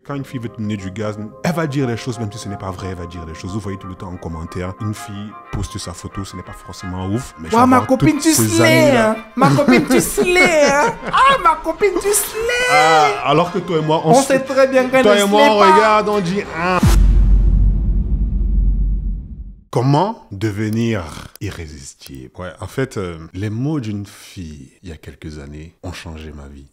Quand une fille veut te donner du gaz, elle va dire les choses, même si ce n'est pas vrai, elle va dire les choses. Vous voyez tout le temps en commentaire, une fille poste sa photo, ce n'est pas forcément ouf. Mais ma copine, tu slay, hein. Ma copine, tu slay, hein. Ah, ma copine, tu slay. Ah, alors que toi et moi, on sait très bien qu'elle toi ne et moi, on regarde, on dit... Ah. Comment devenir irrésistible? Ouais, en fait, les mots d'une fille, il y a quelques années, ont changé ma vie.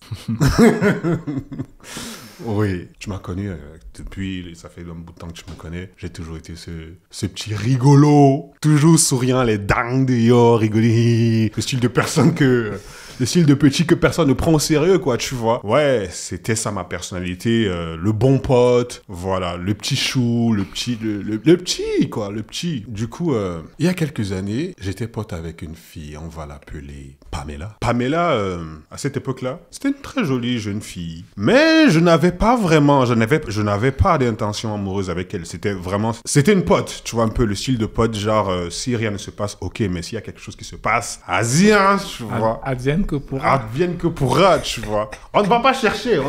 Oui, tu m'as connu depuis, ça fait un bout de temps que tu me connais. J'ai toujours été ce petit rigolo, toujours souriant, les dingues dehors, rigoler. Le style de personne le style de petit que personne ne prend au sérieux, quoi, tu vois. Ouais, c'était ça ma personnalité, le bon pote, voilà, le petit chou, le petit, quoi, le petit. Du coup, il y a quelques années, j'étais pote avec une fille, on va l'appeler Pamela. Pamela, à cette époque-là, c'était une très jolie jeune fille. Mais je n'avais pas d'intention amoureuse avec elle. C'était une pote, tu vois, un peu le style de pote, genre, si rien ne se passe, ok, mais s'il y a quelque chose qui se passe, vas-y, hein, tu vois. Advienne que pourra. Advienne que pourra, tu vois. On ne va pas chercher,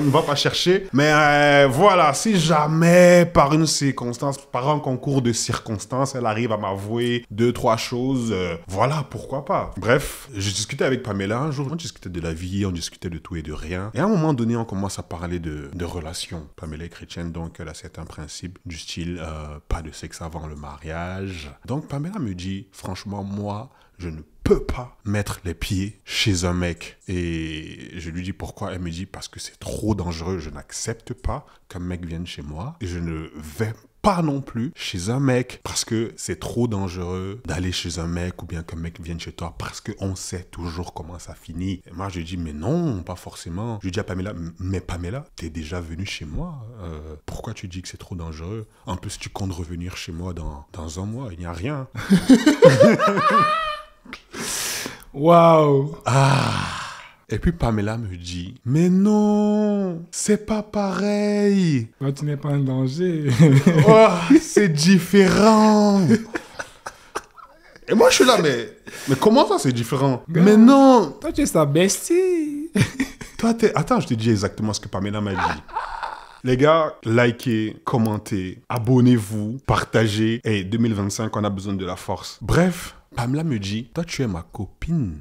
mais voilà, si jamais par une circonstance, par un concours de circonstances, elle arrive à m'avouer 2-3 choses, voilà, pourquoi pas. Bref, je discutais avec Pamela un jour, on discutait de la vie, on discutait de tout et de rien. Et à un moment donné, on commence à parler de relations. Pamela est chrétienne, donc elle a certains principes du style, pas de sexe avant le mariage. Donc Pamela me dit, franchement, moi, je ne peux pas mettre les pieds chez un mec. Et je lui dis pourquoi. Elle me dit parce que c'est trop dangereux. Je n'accepte pas qu'un mec vienne chez moi. Et je ne vais pas non plus chez un mec parce que c'est trop dangereux d'aller chez un mec ou bien qu'un mec vienne chez toi parce qu'on sait toujours comment ça finit. Et moi, je lui dis, mais non, pas forcément. Je lui dis à Pamela, mais Pamela, t'es déjà venue chez moi. Pourquoi tu dis que c'est trop dangereux? En plus, tu comptes revenir chez moi dans un mois. Il n'y a rien. Waouh! Ah! Et puis Pamela me dit, mais non, c'est pas pareil. Toi, tu n'es pas un danger. Oh, c'est différent. Et moi, je suis là, mais comment ça, c'est différent? Gars, mais non. Toi, tu es sa bestie. Toi, Attends, je te dis exactement ce que Pamela m'a dit. Les gars, likez, commentez, abonnez-vous, partagez. Et 2025, on a besoin de la force. Bref, Pamela me dit, toi, tu es ma copine.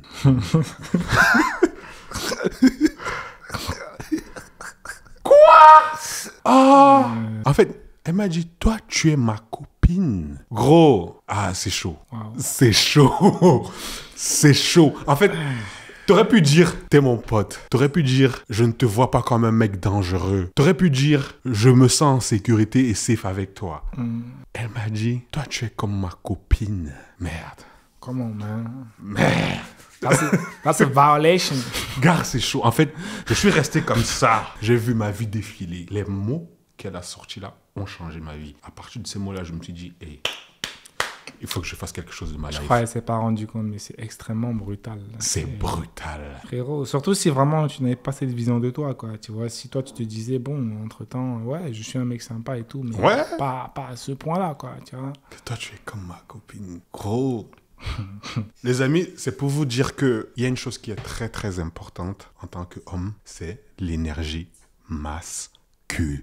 Quoi? Oh. En fait, elle m'a dit, toi, tu es ma copine. Gros, c'est chaud. Wow. C'est chaud. C'est chaud. En fait, t'aurais pu dire, t'es mon pote. T'aurais pu dire, je ne te vois pas comme un mec dangereux. T'aurais pu dire, je me sens en sécurité et safe avec toi. Elle m'a dit, toi, tu es comme ma copine. Merde. Comment, man? Merde. That's a violation. Gars, c'est chaud. En fait, je suis resté comme ça. J'ai vu ma vie défiler. Les mots qu'elle a sortis là ont changé ma vie. À partir de ces mots-là, je me suis dit, hey, il faut que je fasse quelque chose de ma life. Je crois qu'elle s'est pas rendu compte, mais c'est extrêmement brutal. C'est brutal. Frérot, surtout si vraiment tu n'avais pas cette vision de toi, quoi. Tu vois, si toi tu te disais, bon, entre-temps, ouais, je suis un mec sympa et tout, mais ouais. pas à ce point-là, quoi, tu vois. Que toi, tu es comme ma copine. Gros. Les amis, c'est pour vous dire qu'il y a une chose qui est très très importante en tant qu'homme, c'est l'énergie masculine.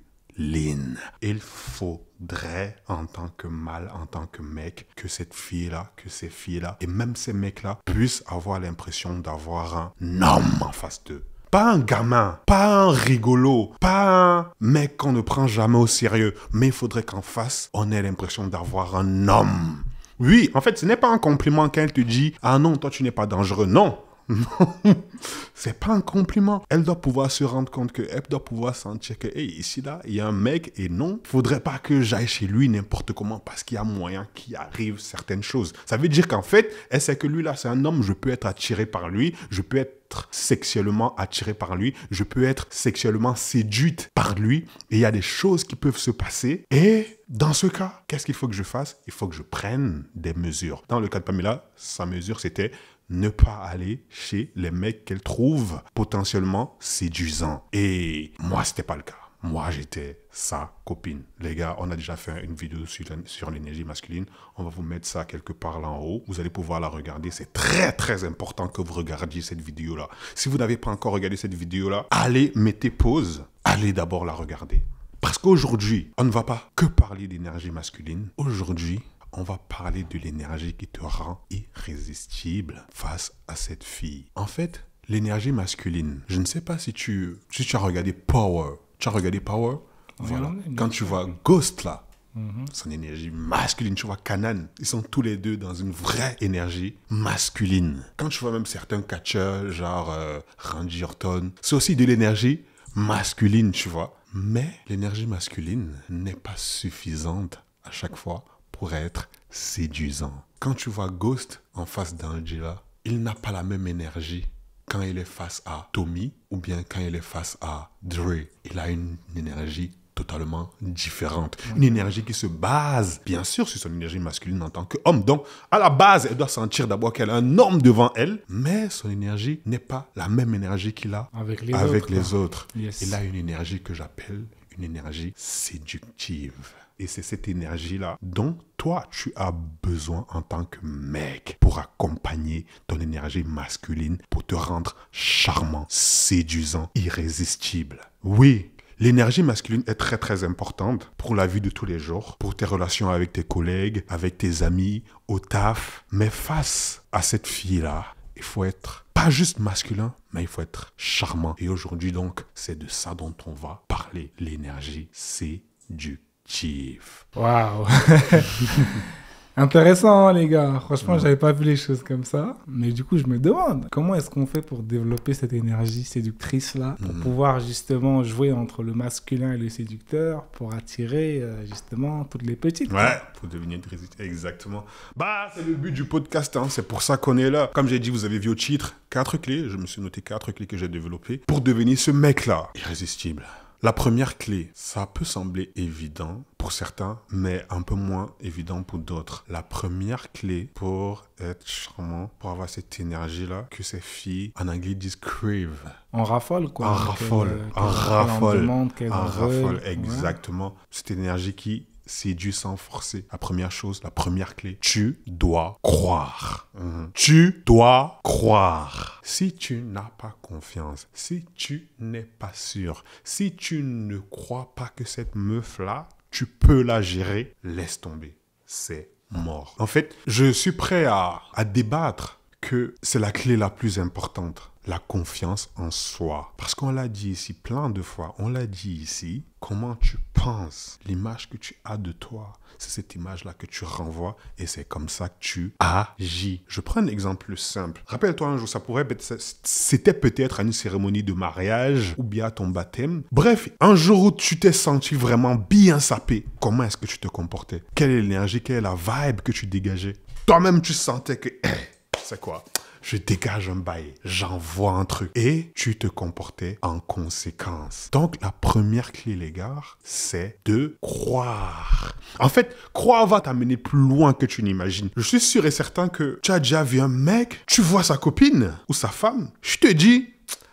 Il faudrait en tant que mâle, en tant que mec, que cette fille-là, que ces filles-là, et même ces mecs-là puissent avoir l'impression d'avoir un homme en face d'eux. Pas un gamin, pas un rigolo, pas un mec qu'on ne prend jamais au sérieux, mais il faudrait qu'en face, on ait l'impression d'avoir un homme. Oui, en fait, ce n'est pas un compliment quand elle te dit « Ah non, toi, tu n'es pas dangereux. » Non, non, c'est pas un compliment. Elle doit pouvoir se rendre compte elle doit pouvoir sentir que hey, ici, là, il y a un mec et non, faudrait pas que j'aille chez lui n'importe comment parce qu'il y a moyen qu'il arrive certaines choses. Ça veut dire qu'en fait, elle sait que lui, là, c'est un homme, je peux être attiré par lui, je peux être sexuellement attiré par lui, je peux être sexuellement séduite par lui et il y a des choses qui peuvent se passer et dans ce cas, qu'est-ce qu'il faut que je fasse? Il faut que je prenne des mesures. Dans le cas de Pamela, sa mesure c'était ne pas aller chez les mecs qu'elle trouve potentiellement séduisants. Et moi, c'était pas le cas. Moi, j'étais sa copine. Les gars, on a déjà fait une vidéo sur l'énergie masculine. On va vous mettre ça quelque part là en haut. Vous allez pouvoir la regarder. C'est très, très important que vous regardiez cette vidéo-là. Si vous n'avez pas encore regardé cette vidéo-là, allez, mettez pause. Allez d'abord la regarder. Parce qu'aujourd'hui, on ne va pas que parler d'énergie masculine. Aujourd'hui, on va parler de l'énergie qui te rend irrésistible face à cette fille. En fait, l'énergie masculine, je ne sais pas si tu as regardé Power. Tu as regardé Power? Voilà. Quand tu vois Ghost là, son énergie masculine, tu vois Kanan, ils sont tous les deux dans une vraie énergie masculine. Quand tu vois même certains catcheurs, genre Randy Orton, c'est aussi de l'énergie masculine, tu vois. Mais l'énergie masculine n'est pas suffisante à chaque fois pour être séduisant. Quand tu vois Ghost en face d'Angela, il n'a pas la même énergie quand il est face à Tommy ou bien quand il est face à Dre. Il a une énergie totalement différente. Une énergie qui se base, bien sûr, sur son énergie masculine en tant qu'homme. Donc, à la base, elle doit sentir d'abord qu'elle a un homme devant elle, mais son énergie n'est pas la même énergie qu'il a avec les autres. Yes. Il a une énergie que j'appelle une énergie séductive. Et c'est cette énergie-là dont toi, tu as besoin en tant que mec pour accompagner ton énergie masculine, pour te rendre charmant, séduisant, irrésistible. Oui, l'énergie masculine est très très importante pour la vie de tous les jours, pour tes relations avec tes collègues, avec tes amis, au taf. Mais face à cette fille-là, il faut être pas juste masculin, mais il faut être charmant. Et aujourd'hui donc, c'est de ça dont on va parler, l'énergie séductive. Waouh. Intéressant, hein, les gars. Franchement, j'avais pas vu les choses comme ça. Mais du coup, je me demande, comment est-ce qu'on fait pour développer cette énergie séductrice-là, pour pouvoir justement jouer entre le masculin et le séducteur, pour attirer justement toutes les petites. Ouais, pour devenir irrésistible. Exactement. Bah, c'est le but du podcast, hein. C'est pour ça qu'on est là. Comme j'ai dit, vous avez vu au titre, 4 clés. Je me suis noté 4 clés que j'ai développées pour devenir ce mec-là, irrésistible. La première clé, ça peut sembler évident pour certains, mais un peu moins évident pour d'autres. La première clé pour être charmant, pour avoir cette énergie-là, que ces filles, en anglais, disent crave. En raffole, quoi. En raffole, Ouais. exactement. Cette énergie qui séduit sans forcer. La première chose, la première clé, tu dois croire. Tu dois croire. Si tu n'as pas confiance, si tu n'es pas sûr, si tu ne crois pas que cette meuf-là, tu peux la gérer, laisse tomber. C'est mort. En fait, je suis prêt à débattre que c'est la clé la plus importante. La confiance en soi. Parce qu'on l'a dit ici plein de fois, on l'a dit ici, comment tu penses, l'image que tu as de toi, c'est cette image-là que tu renvoies et c'est comme ça que tu agis. Je prends un exemple simple. Rappelle-toi un jour, c'était peut-être à une cérémonie de mariage ou bien à ton baptême. Bref, un jour où tu t'es senti vraiment bien sapé, comment est-ce que tu te comportais? Quelle est l'énergie, quelle est la vibe que tu dégageais? Toi-même, tu sentais que, c'est quoi? Je dégage un bail, j'envoie un truc. Et tu te comportais en conséquence. Donc, la première clé, les gars, c'est de croire. En fait, croire va t'amener plus loin que tu n'imagines. Je suis sûr et certain que tu as déjà vu un mec, tu vois sa copine ou sa femme, je te dis,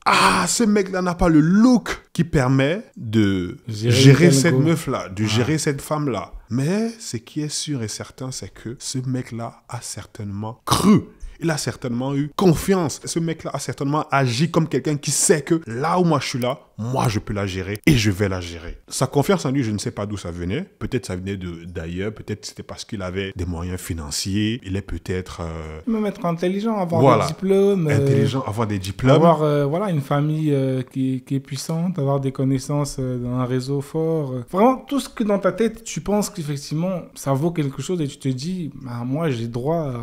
ah, ce mec-là n'a pas le look qui permet de gérer cette meuf-là, de gérer cette femme-là. Mais ce qui est sûr et certain, c'est que ce mec-là a certainement cru. Il a certainement eu confiance. Ce mec-là a certainement agi comme quelqu'un qui sait que là où moi je suis là, moi je peux la gérer et je vais la gérer. Sa confiance en lui, je ne sais pas d'où ça venait. Peut-être ça venait d'ailleurs. Peut-être c'était parce qu'il avait des moyens financiers. Il est peut-être... Même être intelligent, avoir des diplômes. Intelligent, avoir des diplômes. Avoir une famille qui est puissante, avoir des connaissances dans un réseau fort. Vraiment, tout ce que dans ta tête, tu penses qu'effectivement, ça vaut quelque chose et tu te dis, bah, moi j'ai droit à...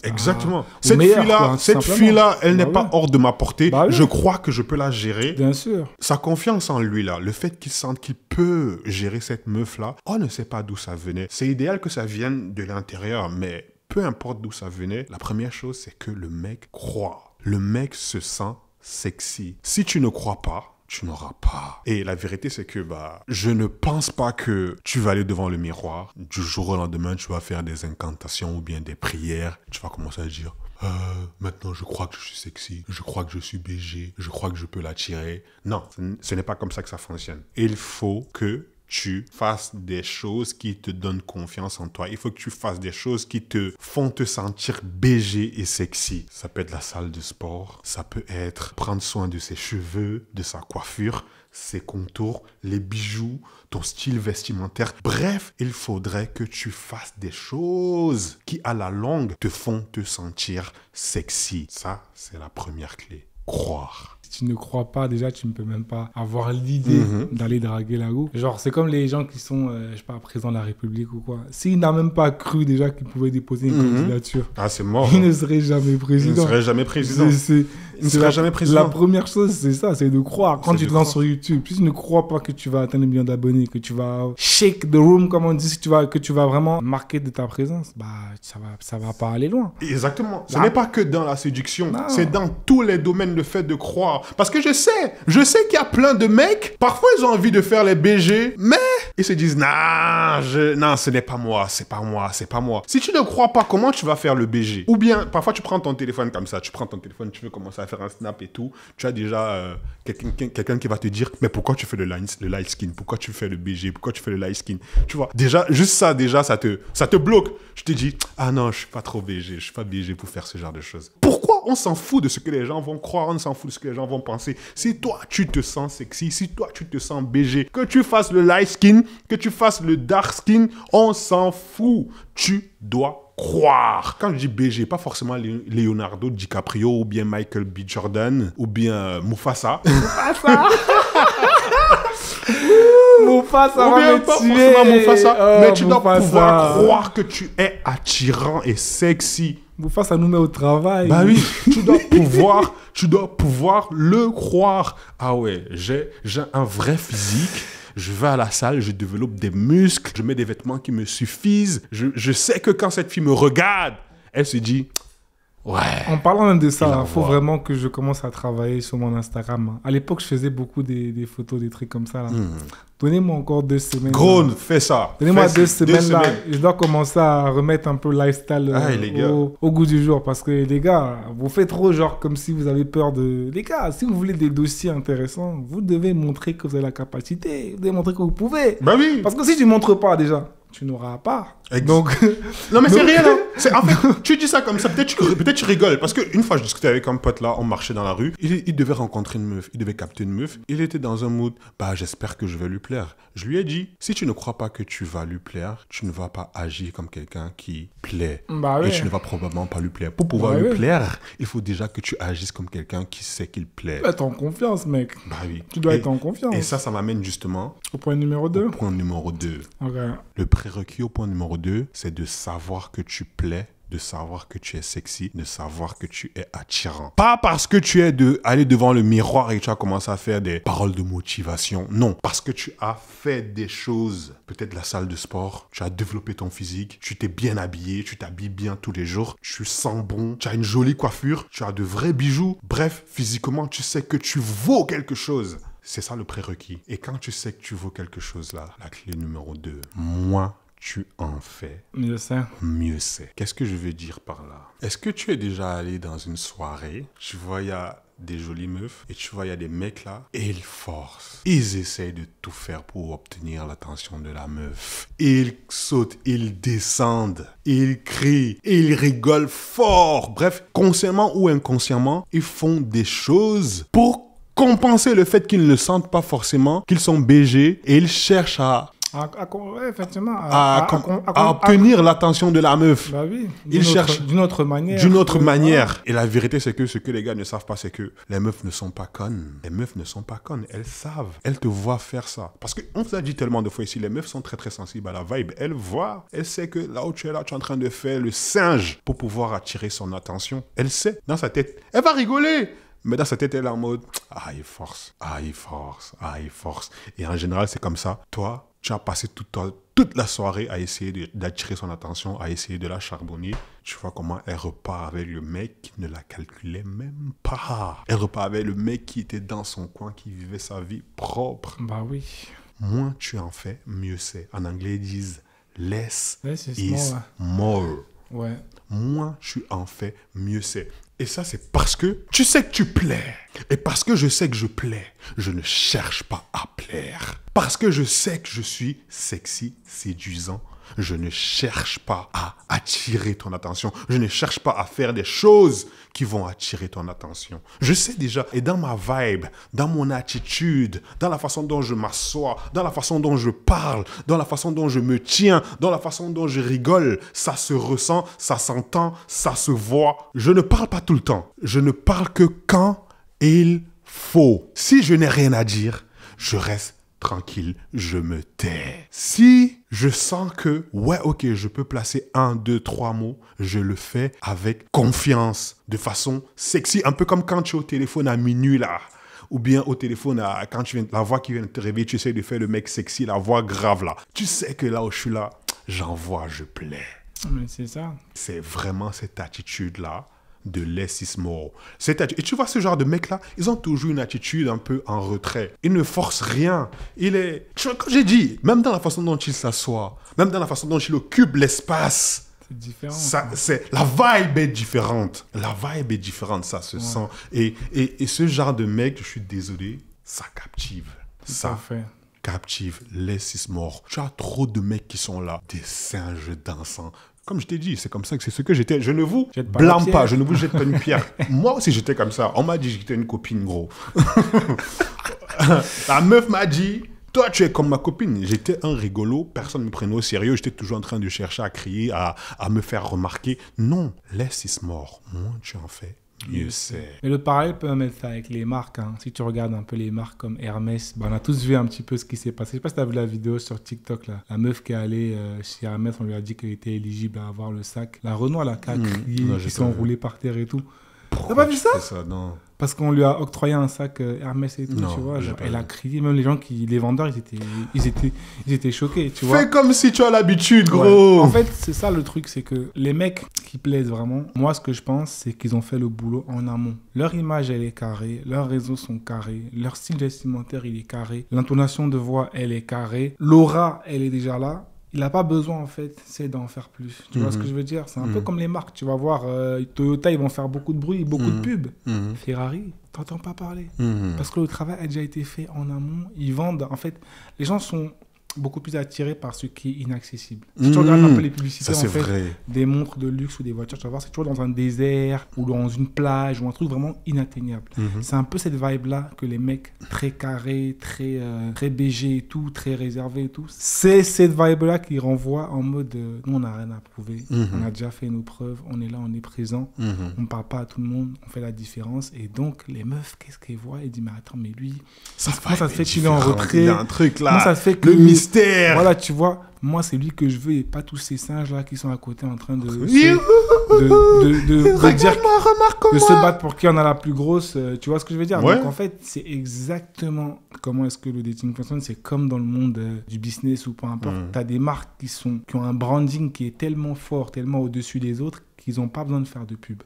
Exactement. Cette fille-là, elle n'est pas hors de ma portée. Bah oui. Je crois que je peux la gérer. Bien sûr. Sa confiance en lui, là, le fait qu'il sente qu'il peut gérer cette meuf-là, on ne sait pas d'où ça venait. C'est idéal que ça vienne de l'intérieur, mais peu importe d'où ça venait, la première chose, c'est que le mec croit. Le mec se sent sexy. Si tu ne crois pas, tu n'auras pas. Et la vérité, c'est que je ne pense pas que tu vas aller devant le miroir. Du jour au lendemain, tu vas faire des incantations ou bien des prières. Tu vas commencer à dire, maintenant je crois que je suis sexy, je crois que je suis BG, je crois que je peux l'attirer. Non, ce n'est pas comme ça que ça fonctionne. Il faut que tu fasses des choses qui te donnent confiance en toi. Il faut que tu fasses des choses qui te font te sentir BG et sexy. Ça peut être la salle de sport, ça peut être prendre soin de ses cheveux, de sa coiffure, ses contours, les bijoux, ton style vestimentaire. Bref, il faudrait que tu fasses des choses qui, à la longue, te font te sentir sexy. Ça, c'est la première clé. Croire. Si tu ne crois pas, déjà, tu ne peux même pas avoir l'idée d'aller draguer la go. Genre, c'est comme les gens qui sont, je sais pas, président de la République ou quoi. S'il n'a même pas cru déjà qu'il pouvait déposer une candidature, ah, c'est mort. Il ne serait jamais président. Il ne serait jamais président. Il ne serait jamais président. La première chose, c'est ça, c'est de croire. Quand tu te lances sur YouTube, si tu ne crois pas que tu vas atteindre 1 million d'abonnés, que tu vas shake the room, comme on dit, que tu vas vraiment marquer de ta présence, bah, ça va pas aller loin. Exactement. Ce n'est pas que dans la séduction, c'est dans tous les domaines le fait de croire. Parce que je sais qu'il y a plein de mecs, parfois ils ont envie de faire les BG, mais ils se disent, non, ce n'est pas moi, c'est pas moi. Si tu ne crois pas, comment tu vas faire le BG? Ou bien, parfois tu prends ton téléphone comme ça, tu veux commencer à faire un snap et tout, tu as déjà quelqu'un qui va te dire, mais pourquoi tu fais le light skin? Pourquoi tu fais le BG? Pourquoi tu fais le light skin? Tu vois, déjà, juste ça, ça te bloque. Je te dis, ah non, je suis pas trop BG, je suis pas BG pour faire ce genre de choses. Pourquoi on s'en fout de ce que les gens vont croire, on s'en fout de ce que les gens vont penser? Si toi, tu te sens sexy, si toi, tu te sens BG, que tu fasses le light skin, que tu fasses le dark skin, on s'en fout. Tu dois croire. Quand je dis BG, pas forcément Leonardo DiCaprio ou bien Michael B. Jordan ou bien Mufasa. Mufasa ou bien pas forcément Mufasa, mais tu dois pouvoir croire que tu es attirant et sexy. Mufasa nous met au travail. Bah oui, tu dois pouvoir le croire. Ah ouais, j'ai un vrai physique. Je vais à la salle, je développe des muscles, je mets des vêtements qui me suffisent. Je sais que quand cette fille me regarde, elle se dit, ouais. En parlant même de ça, il faut vraiment que je commence à travailler sur mon Instagram. À l'époque, je faisais beaucoup des photos, des trucs comme ça. Là. Donnez-moi encore 2 semaines. Gros, fais ça. Donnez-moi 2 semaines là. Je dois commencer à remettre un peu le lifestyle au goût du jour. Parce que les gars, vous faites trop genre comme si vous avez peur de... Les gars, si vous voulez des dossiers intéressants, vous devez montrer que vous avez la capacité. Vous devez montrer que vous pouvez. Bah oui. Parce que si tu ne montres pas déjà, tu n'auras pas. Donc... Non mais c'est rien. Hein. En fait, tu dis ça comme ça, peut-être tu rigoles. Parce qu'une fois, je discutais avec un pote là, on marchait dans la rue. Il devait rencontrer une meuf, il devait capter une meuf. Il était dans un mood, bah j'espère que je vais lui plaire. Je lui ai dit, si tu ne crois pas que tu vas lui plaire, tu ne vas pas agir comme quelqu'un qui plaît. Bah oui. Et tu ne vas probablement pas lui plaire. Pour pouvoir lui plaire, il faut déjà que tu agisses comme quelqu'un qui sait qu'il plaît. Tu dois être en confiance, mec. Bah oui. Tu dois être en confiance. Et ça m'amène justement... Au point numéro 2. Au point numéro 2. Okay. Le prérequis au point numéro 2, c'est de savoir que tu plais, de savoir que tu es sexy, de savoir que tu es attirant. Pas parce que tu es aller devant le miroir et tu as commencé à faire des paroles de motivation. Non, parce que tu as fait des choses. Peut-être la salle de sport, tu as développé ton physique, tu t'es bien habillé, tu t'habilles bien tous les jours, tu sens bon, tu as une jolie coiffure, tu as de vrais bijoux. Bref, physiquement, tu sais que tu vaux quelque chose. C'est ça le prérequis. Et quand tu sais que tu vaux quelque chose là, la clé numéro 2, moins tu en fais, mieux c'est. Qu'est-ce que je veux dire par là? Est-ce que tu es déjà allé dans une soirée, tu vois, il y a des jolies meufs et tu vois, il y a des mecs là, et ils forcent. Ils essayent de tout faire pour obtenir l'attention de la meuf. Ils sautent, ils descendent, ils crient, ils rigolent fort. Bref, consciemment ou inconsciemment, ils font des choses pour compenser le fait qu'ils ne sentent pas forcément qu'ils sont BG et ils cherchent à obtenir l'attention de la meuf. Bah oui, ils cherchent d'une autre manière. D'une autre manière. Et la vérité, c'est que ce que les gars ne savent pas, c'est que les meufs ne sont pas connes. Les meufs ne sont pas connes. Elles savent. Elles te voient faire ça. Parce qu'on vous a dit tellement de fois ici, les meufs sont très très sensibles à la vibe. Elles voient. Elles savent que là où tu es là, tu es en train de faire le singe pour pouvoir attirer son attention. Elle sait. Dans sa tête. Elle va rigoler. Mais dans sa tête, elle est en mode, il force. Et en général, c'est comme ça. Toi, tu as passé toute la soirée à essayer d'attirer son attention, à essayer de la charbonner. Tu vois comment elle repart avec le mec qui ne la calculait même pas. Elle repart avec le mec qui était dans son coin, qui vivait sa vie propre. Bah oui. Moins tu en fais, mieux c'est. En anglais, ils disent less is more. Ouais. Moins tu en fais, mieux c'est. Et ça, c'est parce que tu sais que tu plais. Et parce que je sais que je plais, je ne cherche pas à plaire. Parce que je sais que je suis sexy, séduisant, je ne cherche pas à attirer ton attention. Je ne cherche pas à faire des choses qui vont attirer ton attention. Je sais déjà, et dans ma vibe, dans mon attitude, dans la façon dont je m'assois, dans la façon dont je parle, dans la façon dont je me tiens, dans la façon dont je rigole, ça se ressent, ça s'entend, ça se voit. Je ne parle pas tout le temps. Je ne parle que quand il faut. Si je n'ai rien à dire, je reste tranquille, je me tais. Si je sens que, ouais, ok, je peux placer 1, 2, 3 mots, je le fais avec confiance, de façon sexy, un peu comme quand tu es au téléphone à minuit, là. Ou bien au téléphone, quand tu viens, la voix qui vient de te réveiller, tu essaies de faire le mec sexy, la voix grave, là. Tu sais que là où je suis là, j'envoie, je plais. Mais c'est ça. C'est vraiment cette attitude-là de less is more. Et tu vois ce genre de mecs-là, ils ont toujours une attitude un peu en retrait. Ils ne forcent rien. Comme j'ai dit, même dans la façon dont ils s'assoient, même dans la façon dont ils occupent l'espace, c'est différent. La vibe est différente. La vibe est différente, ça se sent. Et ce genre de mec, je suis désolé, ça captive. Ça captive. Less is more. Tu as trop de mecs qui sont là, des singes dansants. Comme je t'ai dit, c'est comme ça que c'est ce que j'étais. Je ne vous blâme pas, je ne vous jette pas une pierre. Moi aussi, j'étais comme ça. On m'a dit que j'étais une copine, gros. La meuf m'a dit, toi, tu es comme ma copine. J'étais un rigolo, personne ne me prenait au sérieux. J'étais toujours en train de chercher à crier, à me faire remarquer. Non, less is more. Moins tu en fais, mieux c'est. Mais le parallèle peut mettre ça avec les marques. Hein. Si tu regardes un peu les marques comme Hermès, on a tous vu un petit peu ce qui s'est passé. Je sais pas si tu as vu la vidéo sur TikTok. Là. La meuf qui est allée chez Hermès, on lui a dit qu'elle était éligible à avoir le sac. La Renoir, là, qui a crié, qui s'est enroulée par terre et tout. T'as pas vu ça? Non. Parce qu'on lui a octroyé un sac Hermès et tout, non, tu vois. Genre, elle a crié, même les vendeurs, ils étaient choqués, tu vois. Fais comme si tu as l'habitude, gros. Ouais. En fait, c'est ça le truc, c'est que les mecs qui plaisent vraiment, moi, ce que je pense, c'est qu'ils ont fait le boulot en amont. Leur image, elle est carrée, leurs réseaux sont carrés, leur style vestimentaire, il est carré, l'intonation de voix, elle est carrée, l'aura, elle est déjà là. Il n'a pas besoin, en fait, c'est d'en faire plus. Tu vois ce que je veux dire? C'est un peu comme les marques. Tu vas voir, Toyota, ils vont faire beaucoup de bruit, beaucoup de pubs. Ferrari, t'entends pas parler. Parce que le travail a déjà été fait en amont. Ils vendent, en fait, les gens sont beaucoup plus attirés par ce qui est inaccessible. Si tu regardes un peu les publicités, ça, en fait, vrai. des montres de luxe ou des voitures, tu vas voir, c'est toujours dans un désert ou dans une plage ou un truc vraiment inatteignable. C'est un peu cette vibe-là que les mecs très carrés, très BG et tout, très réservés et tout, c'est cette vibe-là qui renvoie en mode nous, on n'a rien à prouver, on a déjà fait nos preuves, on est là, on est présent, on ne parle pas à tout le monde, on fait la différence. Et donc, les meufs, qu'est-ce qu'elles voient? Elles disent, mais attends, mais lui, comment ça se fait qu'il est en retrait? Il y a un truc là. Comment ça se fait que le mystère. Voilà, tu vois, moi, c'est lui que je veux et pas tous ces singes-là qui sont à côté en train de se battre pour qui en a la plus grosse. Tu vois ce que je veux dire? Ouais. Donc, en fait, c'est exactement comment est-ce que le dating fonctionne. C'est comme dans le monde du business ou peu importe. Tu as des marques qui ont un branding qui est tellement fort, tellement au-dessus des autres qu'ils n'ont pas besoin de faire de pub.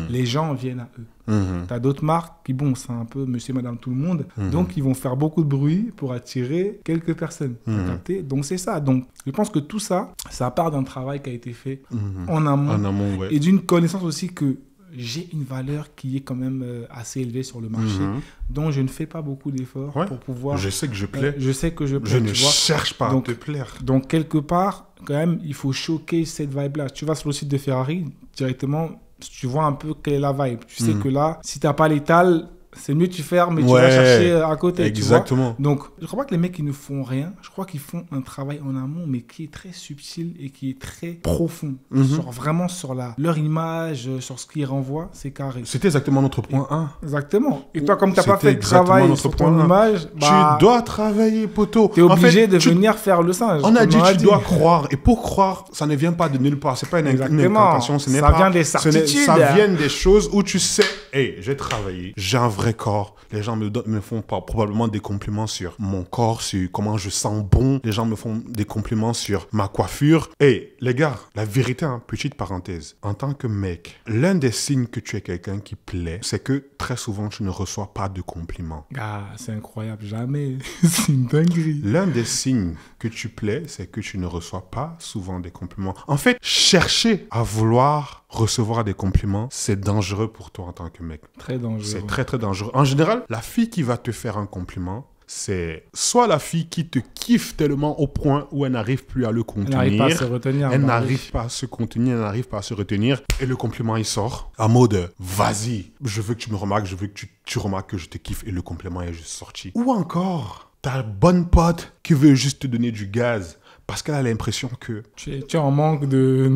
Les gens viennent à eux. Tu as d'autres marques qui, bon, c'est un peu monsieur, madame, tout le monde. Donc, ils vont faire beaucoup de bruit pour attirer quelques personnes. Donc, c'est ça. Donc, je pense que tout ça, ça part d'un travail qui a été fait en amont. Ouais. Et d'une connaissance aussi que j'ai une valeur qui est quand même assez élevée sur le marché, dont je ne fais pas beaucoup d'efforts pour pouvoir... Je sais que je plais. Je sais que je plais, Je ne cherche pas à te plaire. Donc, quelque part, quand même, il faut choquer cette vibe-là. Tu vas sur le site de Ferrari, directement, tu vois un peu quelle est la vibe. Tu sais que là, si tu n'as pas l'étal, c'est mieux tu fermes et tu vas chercher à côté. Exactement. Tu vois. Donc, je ne crois pas que les mecs, ils ne font rien. Je crois qu'ils font un travail en amont, mais qui est très subtil et qui est très profond. Vraiment sur leur image, sur ce qu'ils renvoient, c'est carré. C'était exactement notre point 1. Exactement. Et toi, comme tu n'as pas fait de travail sur ton image, tu dois travailler, poteau. Tu es obligé de venir faire le singe. On a dit tu dois croire. Et pour croire, ça ne vient pas de nulle part. Ce n'est pas une incantation. Ça vient des certitudes. Ça vient des choses où tu sais, hey, j'ai travaillé, j'ai un vrai vrai corps. Les gens me font probablement des compliments sur mon corps, sur comment je sens bon. Les gens me font des compliments sur ma coiffure. Et les gars, la vérité, hein, petite parenthèse. En tant que mec, l'un des signes que tu es quelqu'un qui plaît, c'est que très souvent, tu ne reçois pas de compliments. Ah, c'est incroyable. Jamais. C'est une dinguerie. L'un des signes que tu plais, c'est que tu ne reçois pas souvent des compliments. En fait, chercher à vouloir recevoir des compliments, c'est dangereux pour toi en tant que mec. Très dangereux. C'est très, très dangereux. En général, la fille qui va te faire un compliment, c'est soit la fille qui te kiffe tellement au point où elle n'arrive plus à le contenir. Elle n'arrive pas à se retenir. Elle n'arrive pas à se contenir, elle n'arrive pas à se retenir. Et le compliment, il sort en mode « Vas-y, je veux que tu me remarques, je veux que tu remarques que je te kiffe. » Et le compliment est juste sorti. Ou encore, ta bonne pote qui veut juste te donner du gaz parce qu'elle a l'impression que tu es en manque de...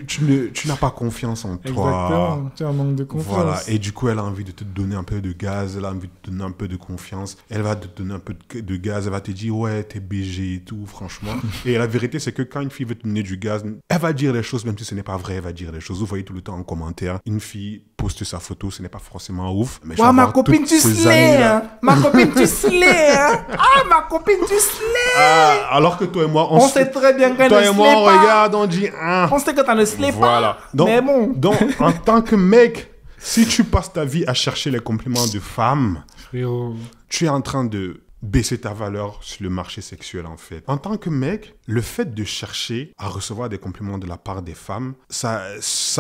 tu n'as pas confiance en toi. Exactement, tu es en manque de confiance. Voilà, et du coup, elle a envie de te donner un peu de gaz, elle a envie de te donner un peu de confiance, elle va te donner un peu de gaz, elle va te dire, ouais, t'es BG et tout, franchement. Et la vérité, c'est que quand une fille veut te donner du gaz, elle va dire les choses, même si ce n'est pas vrai, elle va dire les choses. Vous voyez tout le temps en commentaire, une fille poste sa photo, ce n'est pas forcément ouf. Mais ouais, ma copine, tu slay, hein. Ma copine, tu slay, hein. Ah, ma copine, tu slay. Ah, alors que toi et moi, on sait très bien qu'elle ne slay pas. Toi et moi, on regarde, on dit, ah. On sait que t'as ne slay voilà. pas. Donc, mais bon. Donc, en tant que mec, si tu passes ta vie à chercher les compliments de femmes, frérot, tu es en train de baisser ta valeur sur le marché sexuel, en fait. En tant que mec, le fait de chercher à recevoir des compliments de la part des femmes, ça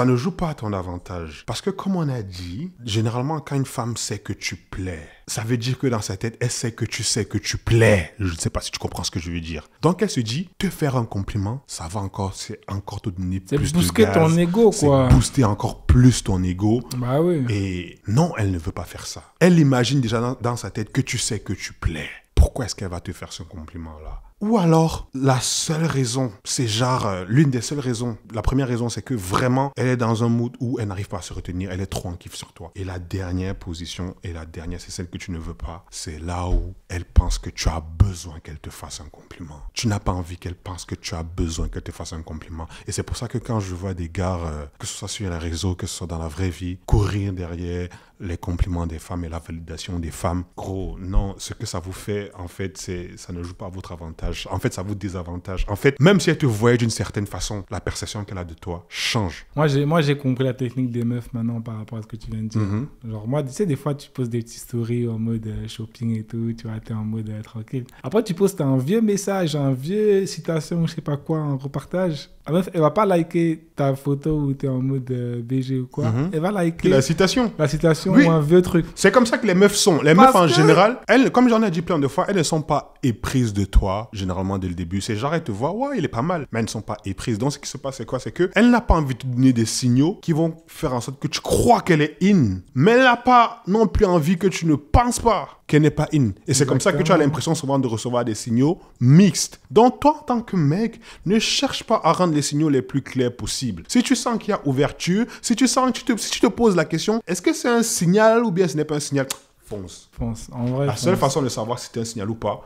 ne joue pas à ton avantage. Parce que, comme on a dit, généralement, quand une femme sait que tu plais, ça veut dire que dans sa tête, elle sait que tu plais. Je ne sais pas si tu comprends ce que je veux dire. Donc, elle se dit, te faire un compliment, ça va encore te donner plus de gaz. C'est booster ton ego, quoi. C'est booster encore plus ton ego. Bah oui. Et non, elle ne veut pas faire ça. Elle imagine déjà dans sa tête que tu sais que tu plais. Pourquoi est-ce qu'elle va te faire ce compliment-là? Ou alors, la seule raison, c'est genre l'une des seules raisons. La première raison, c'est que vraiment, elle est dans un mood où elle n'arrive pas à se retenir. Elle est trop en kiff sur toi. Et la dernière position, et la dernière, c'est celle que tu ne veux pas. C'est là où elle pense que tu as besoin qu'elle te fasse un compliment. Tu n'as pas envie qu'elle pense que tu as besoin qu'elle te fasse un compliment. Et c'est pour ça que quand je vois des gars, que ce soit sur les réseaux, que ce soit dans la vraie vie, courir derrière les compliments des femmes et la validation des femmes, gros, non, ce que ça vous fait, en fait, ça ne joue pas à votre avantage. En fait, ça vous désavantage. En fait, même si elle te voyait d'une certaine façon, la perception qu'elle a de toi change. Moi, j'ai compris la technique des meufs maintenant par rapport à ce que tu viens de dire. Genre, moi, tu sais, des fois, tu poses des petites stories en mode shopping et tout, tu vois, t'es en mode tranquille. Après, tu postes un vieux message, un vieux citation, je sais pas quoi, un repartage. La meuf, elle va pas liker ta photo où t'es en mode BG ou quoi. Elle va liker la citation. La citation oui. ou un vieux truc. C'est comme ça que les meufs sont. Les meufs, en général, elles, comme j'en ai dit plein de fois, elles ne sont pas éprises de toi, généralement dès le début. C'est genre, elles te voient, ouais, il est pas mal. Mais elles ne sont pas éprises. Donc, ce qui se passe, c'est quoi? C'est qu'elle n'a pas envie de te donner des signaux qui vont faire en sorte que tu crois qu'elle est in. Mais elle n'a pas non plus envie que tu ne penses pas qu'elle n'est pas in. Et c'est comme ça que tu as l'impression souvent de recevoir des signaux mixtes. Donc, toi, en tant que mec, ne cherche pas à rendre les signaux les plus clairs possibles. Si tu sens qu'il y a ouverture, si tu te poses la question, est-ce que c'est un signal ou bien ce n'est pas un signal? Fonce. Fonce. En vrai, la seule façon de savoir si c'est un signal ou pas,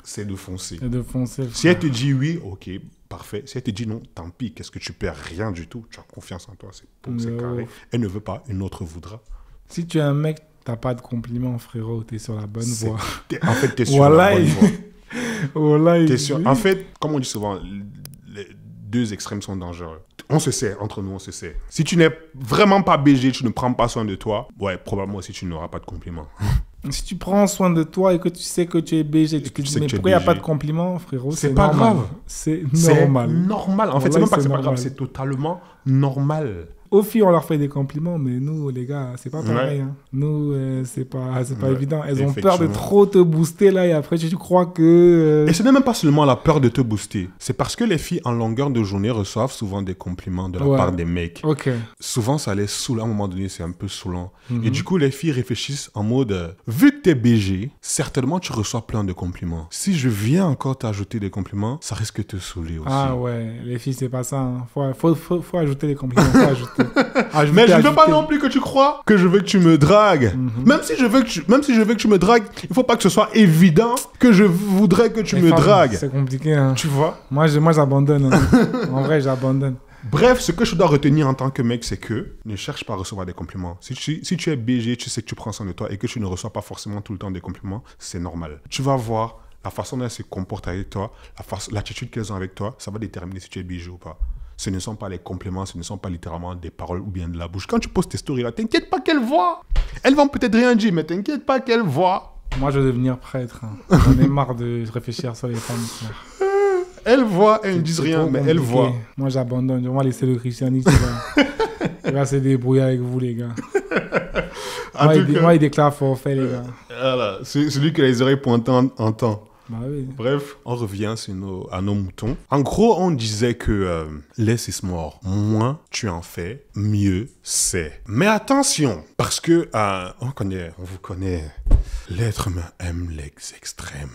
c'est de foncer. C'est de foncer. Si elle te dit oui, ok, parfait. Si elle te dit non, tant pis. Qu'est-ce que tu perds? Rien du tout. Tu as confiance en toi, c'est beau, c'est carré. Elle ne veut pas, une autre voudra. Si tu es un mec, t'as pas de compliments, frérot, t'es sur la bonne voie. En fait, t'es sur la bonne voie. Voilà, En fait, comme on dit souvent, les deux extrêmes sont dangereux. On se sait, entre nous, on se sait. Si tu n'es vraiment pas BG, tu ne prends pas soin de toi, ouais, probablement aussi tu n'auras pas de compliments. Si tu prends soin de toi et que tu sais que tu es BG, tu te dis, mais pourquoi il n'y a pas de compliments, frérot? C'est pas grave. C'est normal. C'est normal. En fait, c'est même pas que c'est pas grave, c'est totalement normal. Aux filles, on leur fait des compliments, mais nous, les gars, c'est pas pareil. Hein. Nous, c'est pas évident. Elles ont peur de trop te booster, là, et après, tu crois que... Et ce n'est même pas seulement la peur de te booster. C'est parce que les filles, en longueur de journée, reçoivent souvent des compliments de la part des mecs. Ok. Souvent, ça les saoule. À un moment donné, c'est un peu saoulant. Et du coup, les filles réfléchissent en mode, vu que t'es BG, certainement, tu reçois plein de compliments. Si je viens encore t'ajouter des compliments, ça risque de te saouler aussi. Ah ouais, les filles, c'est pas ça. Hein. Faut ajouter des compliments. Faut ajouter. Mais je ne veux pas non plus que tu crois que je veux que tu me dragues. Même si je veux que tu me dragues, il faut pas que ce soit évident que je voudrais que tu me dragues. C'est compliqué. Hein. Tu vois? Moi, j'abandonne. Hein. En vrai, j'abandonne. Bref, ce que je dois retenir en tant que mec, c'est que ne cherche pas à recevoir des compliments. Si tu es BG, tu sais que tu prends soin de toi et que tu ne reçois pas forcément tout le temps des compliments, c'est normal. Tu vas voir la façon dont elles se comportent avec toi, l'attitude qu'elles ont avec toi, ça va déterminer si tu es BG ou pas. Ce ne sont pas les compliments, ce ne sont pas littéralement des paroles ou bien de la bouche. Quand tu poses tes stories là, t'inquiète pas qu'elles voient. Elles vont peut-être rien dire, mais t'inquiète pas qu'elles voient. Moi, je veux devenir prêtre. Hein. J'en ai marre de réfléchir sur les femmes. Elles voient, elles ne disent rien, mais elles voient. Moi, j'abandonne. On va laisser le christianisme. Il va se débrouiller avec vous, les gars. Moi, il déclare forfait, les gars. Voilà, celui que les oreilles pointantes entend. Bah oui. Bref, on revient à nos moutons. En gros, on disait que less is more. Moins tu en fais, mieux c'est. Mais attention, parce que on vous connaît. L'être humain aime les extrêmes.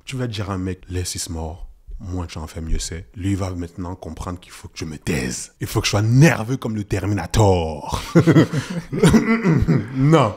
Tu vas dire à un mec, less is more. Moins tu en fais, mieux c'est. Lui, il va maintenant comprendre qu'il faut que je me taise. Il faut que je sois nerveux comme le Terminator. Non.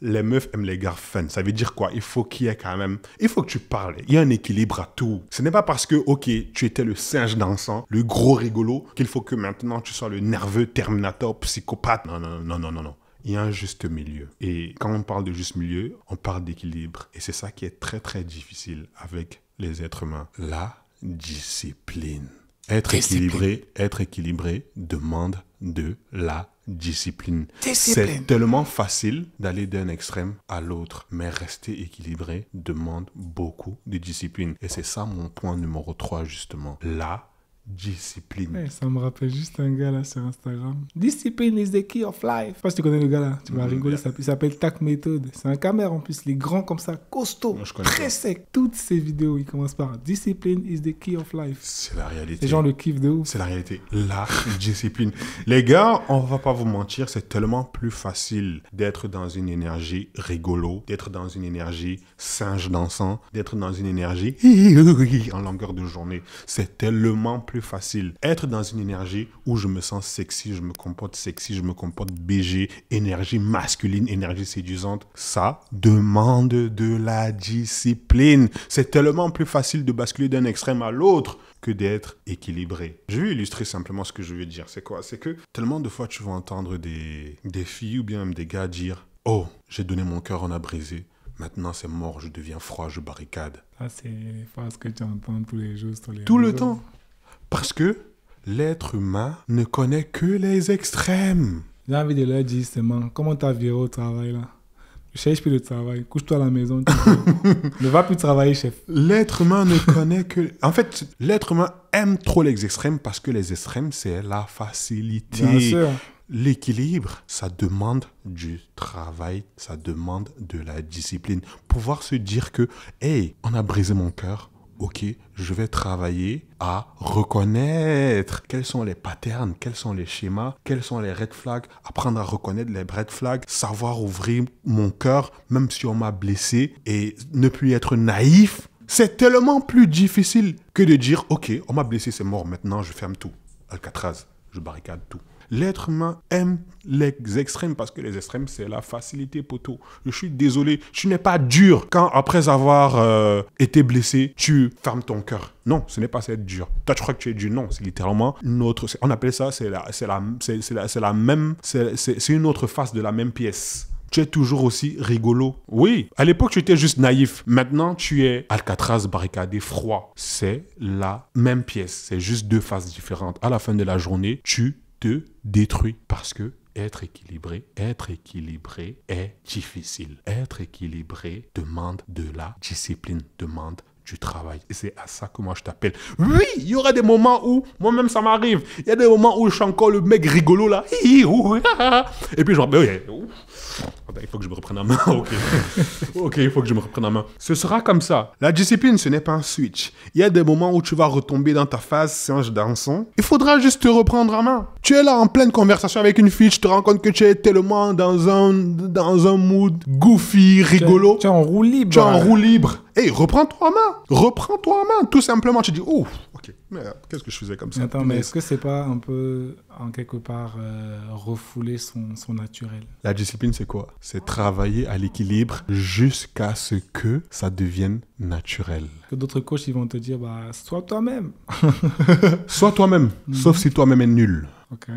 Les meufs aiment les gars fun. Ça veut dire quoi? Il faut qu'il y ait quand même... Il faut que tu parles. Il y a un équilibre à tout. Ce n'est pas parce que, ok, tu étais le singe dansant, le gros rigolo, qu'il faut que maintenant tu sois le nerveux Terminator psychopathe. Non. Il y a un juste milieu. Et quand on parle de juste milieu, on parle d'équilibre. Et c'est ça qui est très, très difficile avec les êtres humains. La discipline. Être équilibré demande de la discipline. C'est tellement facile d'aller d'un extrême à l'autre, mais rester équilibré demande beaucoup de discipline. Et c'est ça mon point numéro 3, justement. La discipline. Ouais, ça me rappelle juste un gars là sur Instagram. Discipline is the key of life. Je sais pas si tu connais le gars là. Tu vas rigoler. Il s'appelle Tac Méthode. C'est un caméra en plus. Les grands comme ça, costaud, très sec. Toutes ces vidéos, ils commencent par Discipline is the key of life. C'est la réalité. Les gens le kiffent de ouf. C'est la réalité. La discipline. Les gars, on va pas vous mentir, c'est tellement plus facile d'être dans une énergie rigolo, d'être dans une énergie singe dansant, d'être dans une énergie en longueur de journée. C'est tellement plus facile. Être dans une énergie où je me sens sexy, je me comporte BG, énergie masculine, énergie séduisante, ça demande de la discipline. C'est tellement plus facile de basculer d'un extrême à l'autre que d'être équilibré. Je vais illustrer simplement ce que je veux dire. C'est quoi? C'est que tellement de fois tu vas entendre des filles ou bien même des gars dire « Oh, j'ai donné mon cœur, on a brisé. Maintenant c'est mort, je deviens froid, je barricade. » Ça, c'est les phrases que tu entends tous les jours sur les Tout le réseaux. temps. Parce que l'être humain ne connaît que les extrêmes. J'ai envie de leur dire seulement, comment t'as viré au travail là? Ne cherche plus de travail, couche-toi à la maison. Ne va plus travailler, chef. L'être humain ne connaît que... En fait, l'être humain aime trop les extrêmes parce que les extrêmes, c'est la facilité. Bien sûr. L'équilibre, ça demande du travail, ça demande de la discipline. Pouvoir se dire que, hey, on a brisé mon cœur. Ok, je vais travailler à reconnaître quels sont les patterns, quels sont les schémas, quels sont les red flags, apprendre à reconnaître les red flags, savoir ouvrir mon cœur, même si on m'a blessé, et ne plus être naïf. C'est tellement plus difficile que de dire, ok, on m'a blessé, c'est mort, maintenant je ferme tout. Alcatraz, je barricade tout. L'être humain aime les extrêmes parce que les extrêmes, c'est la facilité, poteau. Je suis désolé, tu n'es pas dur quand, après avoir été blessé, tu fermes ton cœur. Non, ce n'est pas ça être dur. Toi, tu crois que tu es dur. Non, c'est littéralement une autre... On appelle ça, c'est une autre face de la même pièce. Tu es toujours aussi rigolo. Oui, à l'époque, tu étais juste naïf. Maintenant, tu es Alcatraz, barricadé, froid. C'est la même pièce. C'est juste deux faces différentes. À la fin de la journée, tu te détruit parce que être équilibré est difficile. Être équilibré demande de la discipline, demande du travail. Et c'est à ça que moi je t'appelle. Oui, il y aura des moments où, moi-même ça m'arrive, il y a des moments où je suis encore le mec rigolo là. Et puis je me dis, il faut que je me reprenne en main. Ok, il faut que je me reprenne en main. Ce sera comme ça. La discipline, ce n'est pas un switch. Il y a des moments où tu vas retomber dans ta phase singe dansant. Il faudra juste te reprendre en main. Tu es là en pleine conversation avec une fille, tu te rends compte que tu es tellement dans un mood goofy, rigolo. Tu es en roue libre. Tu es en roue libre. Hey, reprends-toi en main. Reprends-toi en main. Tout simplement, tu dis, oh, ok. Merde, qu'est-ce que je faisais comme ça? Attends, mais est-ce que c'est pas un peu, en quelque part, refouler son naturel? La discipline, c'est quoi? C'est travailler à l'équilibre jusqu'à ce que ça devienne naturel. Que d'autres coachs, ils vont te dire, bah, sois toi-même. Sois toi-même, sauf si toi-même est nul. Ok.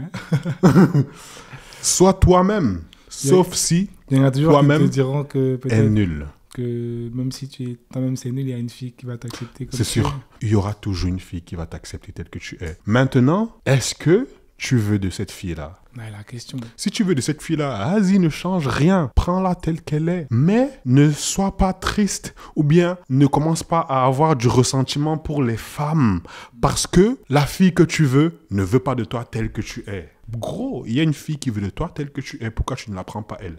Sois toi-même, sauf si Il y en a toujours qui toi-même te diront que est peut-être nul. que même si tu es toi-même c'est nul, il y a une fille qui va t'accepter comme C'est tu es. sûr, il y aura toujours une fille qui va t'accepter tel que tu es. Maintenant, est-ce que tu veux de cette fille-là? Ouais, la question. Si tu veux de cette fille-là, vas-y, ne change rien. Prends-la telle qu'elle est. Mais ne sois pas triste ou bien ne commence pas à avoir du ressentiment pour les femmes. Parce que la fille que tu veux ne veut pas de toi telle que tu es. Gros, il y a une fille qui veut de toi telle que tu es. Pourquoi tu ne la prends pas elle?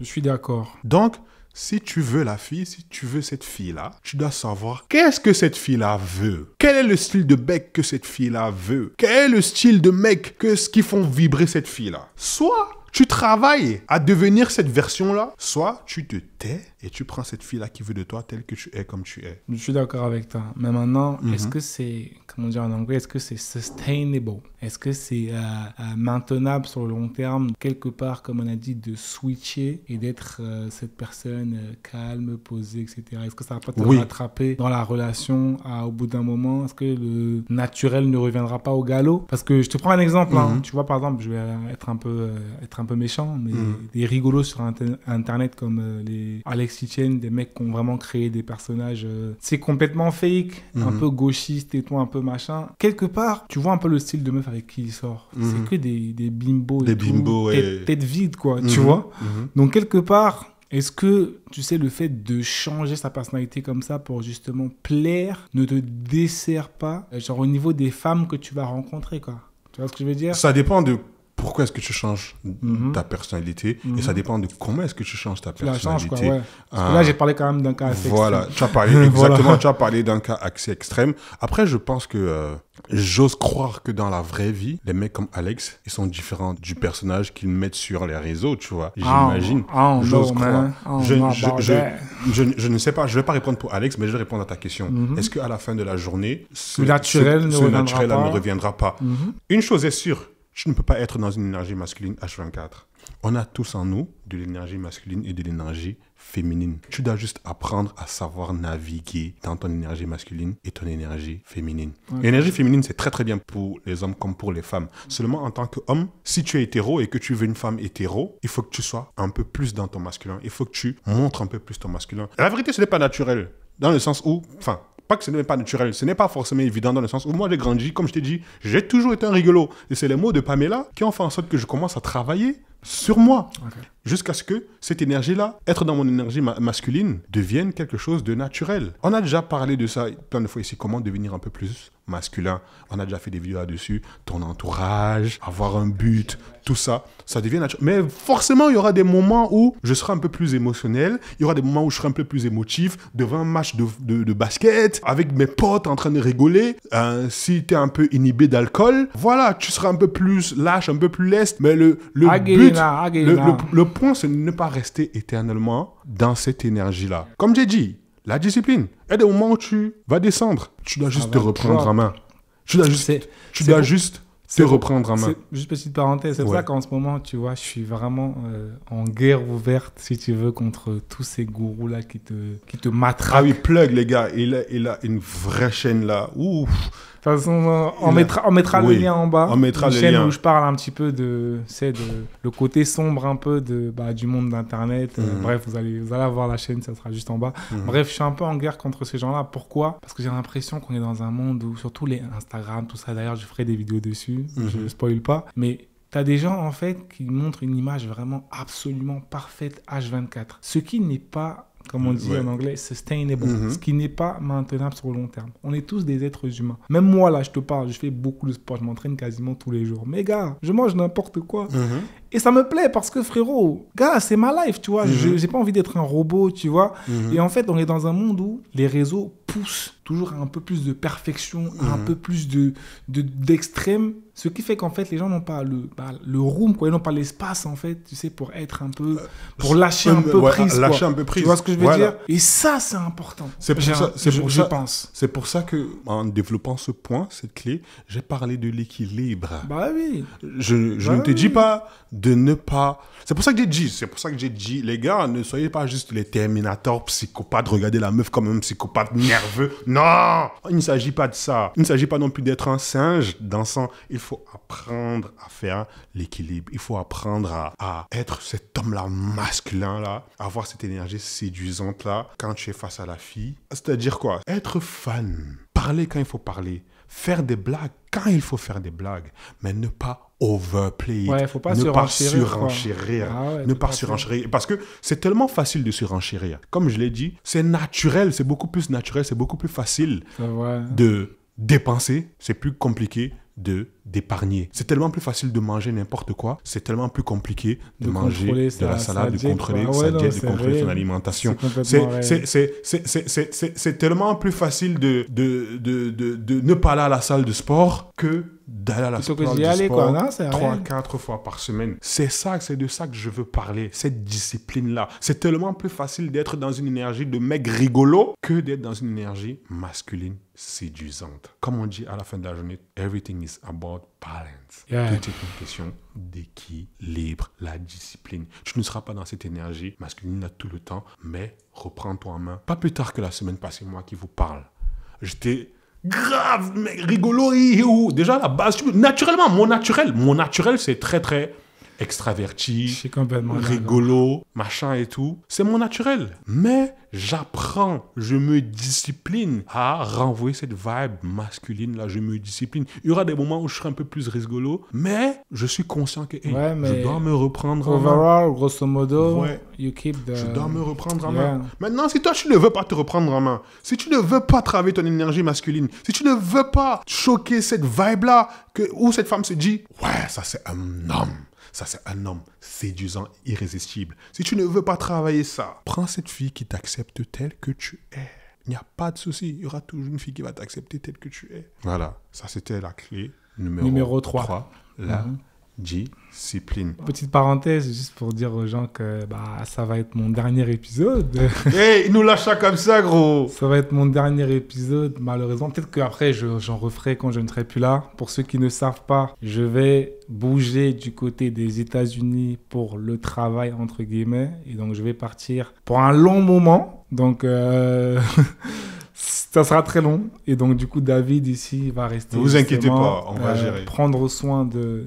Je suis d'accord. Donc, si tu veux la fille, si tu veux cette fille-là, tu dois savoir qu'est-ce que cette fille-là veut. Quel est le style de bec que cette fille-là veut. Quel est le style de mec qui font vibrer cette fille-là. Soit tu travailles à devenir cette version-là, soit tu te tais et tu prends cette fille-là qui veut de toi telle que tu es comme tu es. Je suis d'accord avec toi. Mais maintenant, est-ce que c'est, comment dire en anglais, est-ce que c'est sustainable? Est-ce que c'est maintenable sur le long terme, quelque part, comme on a dit, de switcher et d'être cette personne calme, posée, etc. Est-ce que ça va pas te rattraper dans la relation au bout d'un moment? Est-ce que le naturel ne reviendra pas au galop? Parce que je te prends un exemple. Hein. Tu vois, par exemple, je vais être un peu méchant, mais des rigolos sur Internet comme les Alex Hitchens, des mecs qui ont vraiment créé des personnages, c'est complètement fake, un peu gauchiste et tout, un peu machin. Quelque part, tu vois un peu le style de meuf avec qui il sort. C'est que des bimbos. Des bimbos, tête vide, quoi, tu vois. Donc, quelque part, est-ce que, tu sais, le fait de changer sa personnalité comme ça pour justement plaire ne te dessert pas, genre au niveau des femmes que tu vas rencontrer, quoi? Tu vois ce que je veux dire? Ça dépend de pourquoi est-ce que tu changes ta personnalité et ça dépend de comment est-ce que tu changes ta personnalité. Tu la changes, quoi, ouais. Parce que là, j'ai parlé quand même d'un cas assez extrême. Voilà, tu as parlé, exactement, tu as parlé d'un cas assez extrême. Après, je pense que j'ose croire que dans la vraie vie, les mecs comme Alex, ils sont différents du personnage qu'ils mettent sur les réseaux, tu vois. J'imagine. J'ose croire. Je ne sais pas, je ne vais pas répondre pour Alex, mais je vais répondre à ta question. Est-ce qu'à la fin de la journée, ce naturel ne reviendra pas? Une chose est sûre, tu ne peux pas être dans une énergie masculine H24. On a tous en nous de l'énergie masculine et de l'énergie féminine. Tu dois juste apprendre à savoir naviguer dans ton énergie masculine et ton énergie féminine. Okay. L'énergie féminine, c'est très très bien pour les hommes comme pour les femmes. Seulement en tant qu'homme, si tu es hétéro et que tu veux une femme hétéro, il faut que tu sois un peu plus dans ton masculin. Il faut que tu montres un peu plus ton masculin. La vérité, ce n'est pas naturel. Dans le sens où, pas que ce n'est pas naturel, ce n'est pas forcément évident dans le sens où moi j'ai grandi, comme je t'ai dit, j'ai toujours été un rigolo. Et c'est les mots de Pamela qui ont fait en sorte que je commence à travailler sur moi. Okay. Jusqu'à ce que cette énergie-là, être dans mon énergie masculine, devienne quelque chose de naturel. On a déjà parlé de ça plein de fois ici, comment devenir un peu plus masculin. On a déjà fait des vidéos là-dessus, ton entourage, avoir un but, tout ça, ça devient naturel. Mais forcément, il y aura des moments où je serai un peu plus émotionnel, il y aura des moments où je serai un peu plus émotif, devant un match de basket, avec mes potes en train de rigoler. Si tu es un peu inhibé d'alcool, voilà, tu seras un peu plus lâche, un peu plus leste. Mais le point, c'est de ne pas rester éternellement dans cette énergie-là. Comme j'ai dit, la discipline. Il y a des moments où tu vas descendre. Tu dois juste te reprendre en main. Tu dois juste te reprendre en main. Juste petite parenthèse, c'est pour ça qu'en ce moment, tu vois, je suis vraiment en guerre ouverte, si tu veux, contre tous ces gourous-là qui te matraquent. Ah oui, plug, les gars. Il a une vraie chaîne là. Ouf. De toute façon, on mettra le lien en bas. On mettra une le chaîne lien. où je parle un petit peu le côté sombre un peu du monde d'Internet. Bref, vous allez voir la chaîne, ça sera juste en bas. Bref, je suis un peu en guerre contre ces gens-là. Pourquoi? Parce que j'ai l'impression qu'on est dans un monde où, surtout les Instagram, tout ça, d'ailleurs, je ferai des vidéos dessus, je ne spoil pas, mais t'as des gens, en fait, qui montrent une image vraiment absolument parfaite H24. Ce qui n'est pas, comme on dit en anglais, sustainable, ce qui n'est pas maintenable sur le long terme. On est tous des êtres humains. Même moi, là, je te parle, je fais beaucoup de sport, je m'entraîne quasiment tous les jours. Mais gars, je mange n'importe quoi. Et ça me plaît parce que, frérot, gars, c'est ma life, tu vois. J'ai pas envie d'être un robot, tu vois. Et en fait, on est dans un monde où les réseaux poussent toujours un peu plus de perfection, un peu plus d'extrême. Ce qui fait qu'en fait, les gens n'ont pas le room, quoi. Ils n'ont pas l'espace, en fait, tu sais, pour être un peu... Pour lâcher un peu prise, quoi. Lâcher un peu prise. Tu vois ce que je veux dire? Et ça, c'est important. C'est pour ça, je pense. C'est pour ça que, en développant ce point, cette clé, j'ai parlé de l'équilibre. Bah oui. Je ne te dis pas de ne pas... C'est pour ça que j'ai dit, les gars, ne soyez pas juste les Terminators psychopathes, regardez la meuf comme un psychopathe nerveux. Non! Il ne s'agit pas de ça. Il ne s'agit pas non plus d'être un singe dansant. Il faut apprendre à faire l'équilibre. Il faut apprendre à être cet homme-là, masculin-là, avoir cette énergie séduisante-là quand tu es face à la fille. C'est-à-dire quoi? Être fan. Parler quand il faut parler. Faire des blagues quand il faut faire des blagues. Mais ne pas overplay. Ouais, faut pas ne surenchérir, pas surenchérir. Ne pas fait. surenchérir. Parce que c'est tellement facile de surenchérir. Comme je l'ai dit, c'est naturel. C'est beaucoup plus naturel. C'est beaucoup plus facile de dépenser. C'est plus compliqué d'épargner. C'est tellement plus facile de manger n'importe quoi. C'est tellement plus compliqué de manger de la salade, de contrôler sa diète, de contrôler son alimentation. C'est tellement plus facile de ne pas aller à la salle de sport que d'aller à la salle de sport 3-4 fois par semaine. C'est de ça que je veux parler, cette discipline-là. C'est tellement plus facile d'être dans une énergie de mec rigolo que d'être dans une énergie masculine séduisante. Comme on dit à la fin de la journée, everything is about balance. Tout est une question d'équilibre, la discipline. Tu ne seras pas dans cette énergie masculine là tout le temps, mais reprends-toi en main. Pas plus tard que la semaine passée, moi qui vous parle. J'étais grave, mec, rigolo. Déjà, à la base, naturellement, mon naturel, c'est très, très extraverti, rigolo, machin et tout. C'est mon naturel. Mais j'apprends, je me discipline à renvoyer cette vibe masculine là. Je me discipline. Il y aura des moments où je serai un peu plus rigolo, mais je suis conscient que je dois me reprendre en main. Overall, grosso modo, you keep the... Je dois me reprendre en main. Maintenant, si toi, tu ne veux pas te reprendre en main, si tu ne veux pas travailler ton énergie masculine, si tu ne veux pas choquer cette vibe là, où cette femme se dit, ouais, ça c'est un homme. Ça, c'est un homme séduisant, irrésistible. Si tu ne veux pas travailler ça, prends cette fille qui t'accepte telle que tu es. Il n'y a pas de souci. Il y aura toujours une fille qui va t'accepter telle que tu es. Voilà. Ça, c'était la clé numéro 3. La discipline. Petite parenthèse, juste pour dire aux gens que ça va être mon dernier épisode. Il nous lâche ça comme ça, gros. Ça va être mon dernier épisode, malheureusement. Peut-être qu'après, j'en referai quand je ne serai plus là. Pour ceux qui ne savent pas, je vais bouger du côté des États-Unis pour le travail, entre guillemets. Et donc, je vais partir pour un long moment. Donc... ça sera très long. Et donc, du coup, David, ici, va rester... Ne vous inquiétez pas, on va gérer. Prendre soin de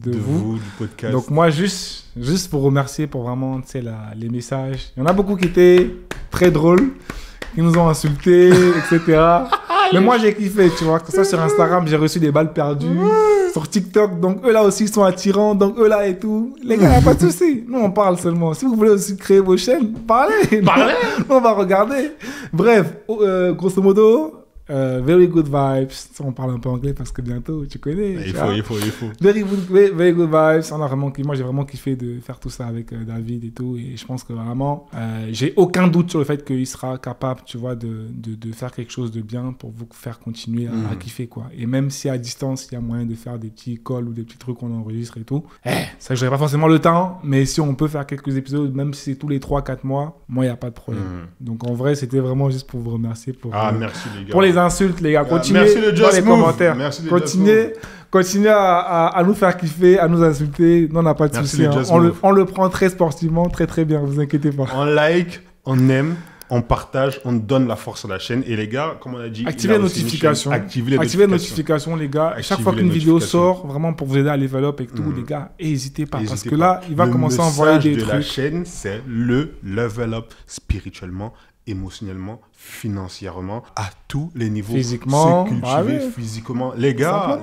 vous, du podcast. Donc, moi, juste pour remercier pour vraiment, tu sais, les messages. Il y en a beaucoup qui étaient très drôles, qui nous ont insultés, etc. Mais moi, j'ai kiffé, tu vois. Comme ça, sur Instagram, j'ai reçu des balles perdues. Sur TikTok, donc eux là aussi, ils sont attirants. Donc eux là et tout. Les gars, il n'y a pas de souci. Nous, on parle seulement. Si vous voulez aussi créer vos chaînes, parlez. Nous, on va regarder. Bref, grosso modo... very good vibes. On parle un peu anglais parce que bientôt, tu connais. Il faut. Very good vibes. Moi, j'ai vraiment kiffé de faire tout ça avec David et tout. Et je pense que vraiment, j'ai aucun doute sur le fait qu'il sera capable, tu vois, de faire quelque chose de bien pour vous faire continuer à kiffer, quoi. Et même si à distance, il y a moyen de faire des petits calls ou des petits trucs qu'on enregistre et tout, ça, je n'aurai pas forcément le temps. Mais si on peut faire quelques épisodes, même si c'est tous les 3-4 mois, moi, il n'y a pas de problème. Donc, en vrai, c'était vraiment juste pour vous remercier. Merci, les gars. Pour les insultes, les gars. Continuez dans les commentaires. Continuez à nous faire kiffer, à nous insulter. Non, on n'a pas de souci. On le prend très sportivement, très très bien. Vous inquiétez pas. On like, on aime, on partage, on donne la force à la chaîne. Et les gars, comme on a dit, activez les notifications. Activez les notifications, les gars. Chaque fois qu'une vidéo sort, vraiment pour vous aider à level up et tout, les gars, n'hésitez pas. Parce que là, il va commencer à envoyer des trucs. Le message de la chaîne, c'est le level up spirituellement, émotionnellement, financièrement, à tous les niveaux. Physiquement, physiquement. Les gars,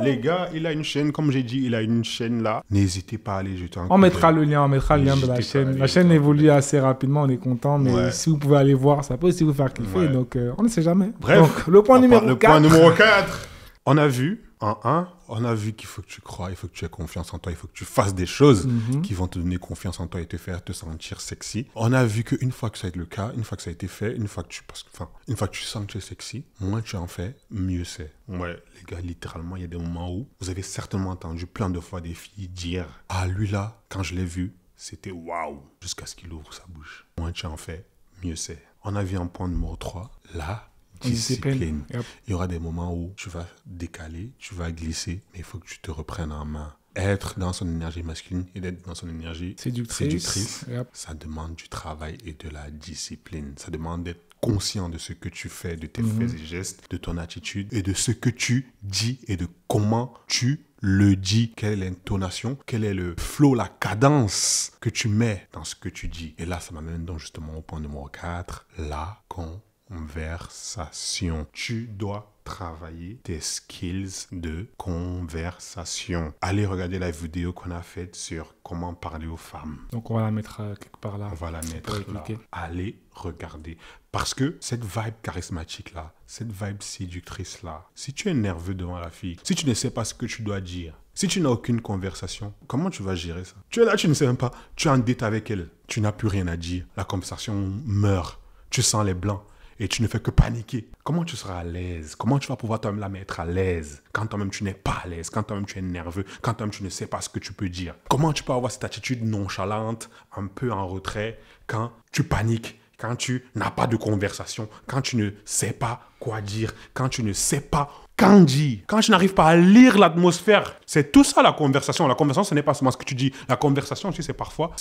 il a une chaîne, comme j'ai dit, il a une chaîne là. N'hésitez pas à aller jeter un coup d'œil. On mettra le lien de la chaîne. La chaîne évolue assez rapidement, on est content, mais si vous pouvez aller voir, ça peut aussi vous faire kiffer. Donc, on ne sait jamais. Bref, donc, le point numéro 4. On a vu en 1 On a vu qu'il faut que tu crois, il faut que tu aies confiance en toi, il faut que tu fasses des choses qui vont te donner confiance en toi et te faire te sentir sexy. On a vu qu'une fois que ça a été le cas, une fois que ça a été fait, une fois que tu sens que tu es sexy, moins tu en fais, mieux c'est. Ouais, les gars, littéralement, il y a des moments où vous avez certainement entendu plein de fois des filles dire « Ah, lui là, quand je l'ai vu, c'était waouh !» jusqu'à ce qu'il ouvre sa bouche. Moins tu en fais, mieux c'est. On a vu en point numéro 3, la discipline. Yep. Il y aura des moments où tu vas décaler, tu vas glisser, mais il faut que tu te reprennes en main. Être dans son énergie masculine et d'être dans son énergie séductrice, yep. Ça demande du travail et de la discipline. Ça demande d'être conscient de ce que tu fais, de tes faits et gestes, de ton attitude et de ce que tu dis et de comment tu le dis. Quelle est l'intonation, quel est le flow, la cadence que tu mets dans ce que tu dis. Et là, ça m'amène donc justement au point numéro 4, la conversation. Tu dois travailler tes skills de conversation. Allez regarder la vidéo qu'on a faite sur comment parler aux femmes. Donc on va la mettre quelque part là. On va la mettre là. Allez regarder. Parce que cette vibe charismatique là, cette vibe séductrice là, si tu es nerveux devant la fille, si tu ne sais pas ce que tu dois dire, si tu n'as aucune conversation, comment tu vas gérer ça? Tu es là, tu ne sais même pas. Tu es en date avec elle. Tu n'as plus rien à dire. La conversation meurt. Tu sens les blancs. Et tu ne fais que paniquer. Comment tu seras à l'aise? Comment tu vas pouvoir toi-même la mettre à l'aise quand toi-même tu n'es pas à l'aise, quand toi-même tu es nerveux, quand toi-même tu ne sais pas ce que tu peux dire? Comment tu peux avoir cette attitude nonchalante, un peu en retrait, quand tu paniques, quand tu n'as pas de conversation, quand tu ne sais pas quoi dire, quand tu ne sais pas quand dire, quand tu n'arrives pas à lire l'atmosphère? C'est tout ça la conversation. La conversation, ce n'est pas seulement ce que tu dis. La conversation aussi, c'est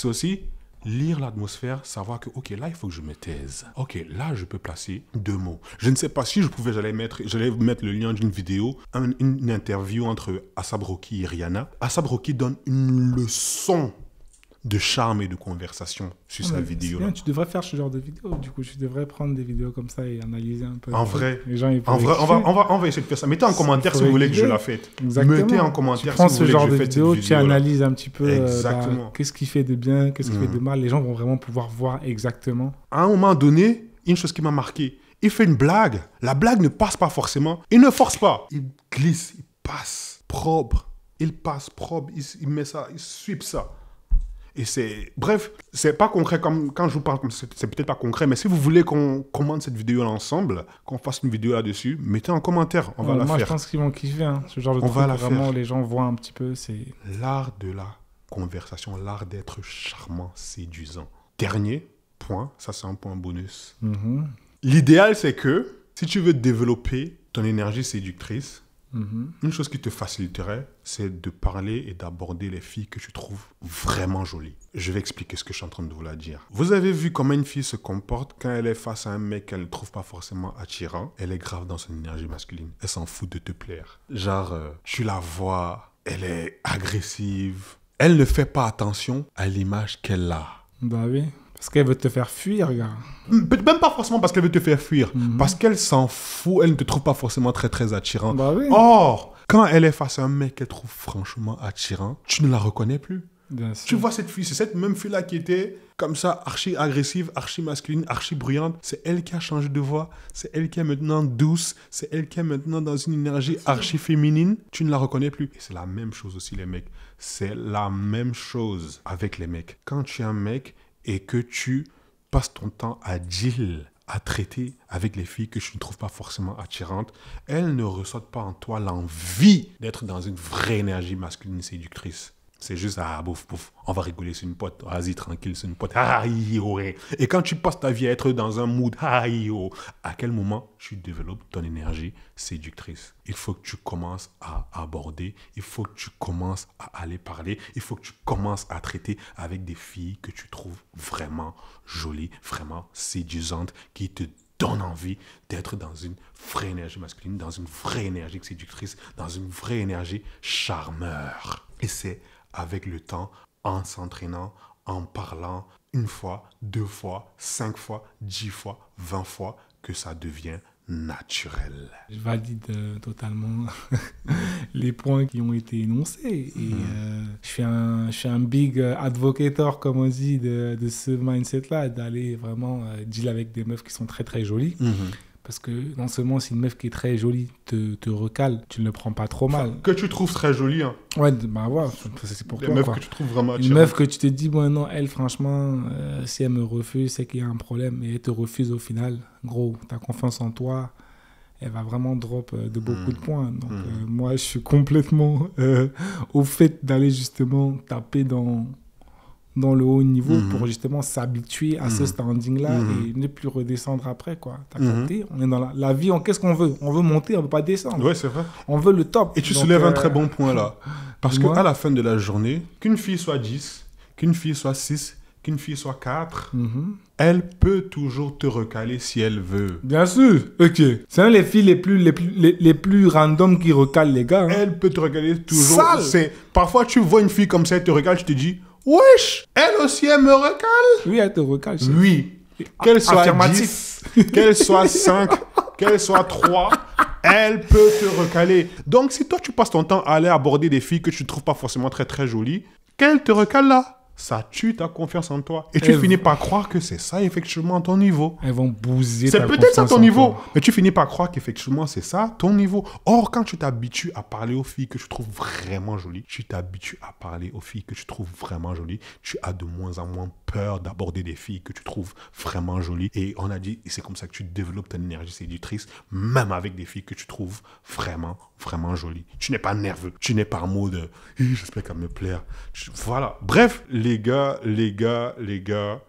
aussi lire l'atmosphère, savoir que, ok, là, il faut que je me taise. Ok, là, je peux placer 2 mots. Je ne sais pas si je pouvais, j'allais mettre le lien d'une vidéo, une interview entre ASAP Rocky et Rihanna. ASAP Rocky donne une leçon de charme et de conversation sur sa vidéo. Bien, tu devrais faire ce genre de vidéo. Du coup, tu devrais prendre des vidéos comme ça et analyser un peu. En vrai, les gens, on va essayer de faire ça. Mettez en commentaire si vous voulez que je la fasse. Exactement. Mettez en commentaire si vous voulez que je fasse cette vidéo. Tu analyses un petit peu exactement. Qu'est-ce qui fait de bien, qu'est-ce qui fait de mal. Les gens vont vraiment pouvoir voir exactement. À un moment donné, une chose qui m'a marqué, il fait une blague. La blague ne passe pas forcément. Il ne force pas. Il glisse, il passe propre. Il passe propre. Il met ça, il sweep ça. Et bref, c'est pas concret comme quand je vous parle, c'est peut-être pas concret, mais si vous voulez qu'on commande cette vidéo là ensemble, qu'on fasse une vidéo là-dessus, mettez en commentaire, on va la faire. Moi, je pense qu'ils vont kiffer, hein, ce genre de truc. Vraiment, les gens voient un petit peu, c'est l'art de la conversation, l'art d'être charmant, séduisant. Dernier point, ça c'est un point bonus. L'idéal, c'est que si tu veux développer ton énergie séductrice, une chose qui te faciliterait, c'est de parler et d'aborder les filles que tu trouves vraiment jolies. Je vais expliquer ce que je suis en train de vous la dire. Vous avez vu comment une fille se comporte quand elle est face à un mec qu'elle ne trouve pas forcément attirant. Elle est grave dans son énergie masculine. Elle s'en fout de te plaire. Genre, tu la vois, elle est agressive. Elle ne fait pas attention à l'image qu'elle a. Bah oui. Parce qu'elle veut te faire fuir, gars. Même pas forcément parce qu'elle veut te faire fuir. Parce qu'elle s'en fout. Elle ne te trouve pas forcément très, très attirant. Bah oui. Or, quand elle est face à un mec qu'elle trouve franchement attirant, tu ne la reconnais plus. Bien sûr. Tu vois cette fille, c'est cette même fille-là qui était comme ça, archi agressive, archi masculine, archi bruyante. C'est elle qui a changé de voix. C'est elle qui est maintenant douce. C'est elle qui est maintenant dans une énergie archi féminine. Tu ne la reconnais plus. Et c'est la même chose aussi, les mecs. C'est la même chose avec les mecs. Quand tu es un mec et que tu passes ton temps à deal, à traiter avec les filles que tu ne trouves pas forcément attirantes, elles ne ressortent pas en toi l'envie d'être dans une vraie énergie masculine séductrice. C'est juste, bouf, on va rigoler sur une pote, vas-y, tranquille, sur une pote, ouais. Et quand tu passes ta vie à être dans un mood, à quel moment tu développes ton énergie séductrice? Il faut que tu commences à aborder, il faut que tu commences à aller parler, il faut que tu commences à traiter avec des filles que tu trouves vraiment jolies, vraiment séduisantes, qui te donnent envie d'être dans une vraie énergie masculine, dans une vraie énergie séductrice, dans une vraie énergie charmeur. Et c'est avec le temps, en s'entraînant, en parlant, 1 fois, 2 fois, 5 fois, 10 fois, 20 fois, que ça devient naturel. Je valide totalement les points qui ont été énoncés. Et je suis un big advocator, comme on dit, de ce mindset-là, d'aller vraiment deal avec des meufs qui sont très très jolies. Parce que non seulement si une meuf qui est très jolie te recale, tu ne le prends pas trop mal. Que tu trouves très jolie. Hein. Ouais, bah ouais, c'est pour Les toi. meufs Quoi. que tu trouves vraiment Une attirantes. meuf que tu te dis, bon, non, elle, franchement, si elle me refuse, c'est qu'il y a un problème. Et elle te refuse au final. Gros, t'as confiance en toi. Elle va vraiment drop de beaucoup de points. Donc, moi, je suis complètement au fait d'aller justement taper dans le haut niveau pour justement s'habituer à ce standing-là et ne plus redescendre après, quoi. T'as capté? On est dans la vie, qu'est-ce qu'on veut? On veut monter, on veut pas descendre. Ouais, c'est vrai. On veut le top. Et tu Donc, soulèves un très bon point là. Parce moi, qu'à la fin de la journée, qu'une fille soit 10, qu'une fille soit 6, qu'une fille soit 4, elle peut toujours te recaler si elle veut. bien sûr, ok. C'est les filles les plus random qui recalent les gars. Hein. Elle peut te recaler toujours. Sale. Parfois, tu vois une fille comme ça, elle te recale, tu te dis, wesh, elle aussi, elle me recale. Oui, elle te recale. Oui. Qu'elle soit Affirmatif. 10, qu'elle soit 5, qu'elle soit 3, elle peut te recaler. Donc, si toi, tu passes ton temps à aller aborder des filles que tu ne trouves pas forcément très, très jolies, qu'elle te recale là, ça tue ta confiance en toi. Et tu finis par croire que c'est ça, effectivement, ton niveau. Elles vont bouser C'est ta peut-être ça confiance ton en niveau, toi. mais tu finis par croire qu'effectivement c'est ça ton niveau. Or, quand tu t'habitues à parler aux filles que tu trouves vraiment jolies, tu t'habitues à parler aux filles que tu trouves vraiment jolies, tu as de moins en moins peur d'aborder des filles que tu trouves vraiment jolies. Et on a dit, c'est comme ça que tu développes ton énergie séductrice, même avec des filles que tu trouves vraiment, vraiment jolies. Tu n'es pas nerveux, tu n'es pas en mode j'espère qu'elle me plaire. Voilà. Bref, les gars,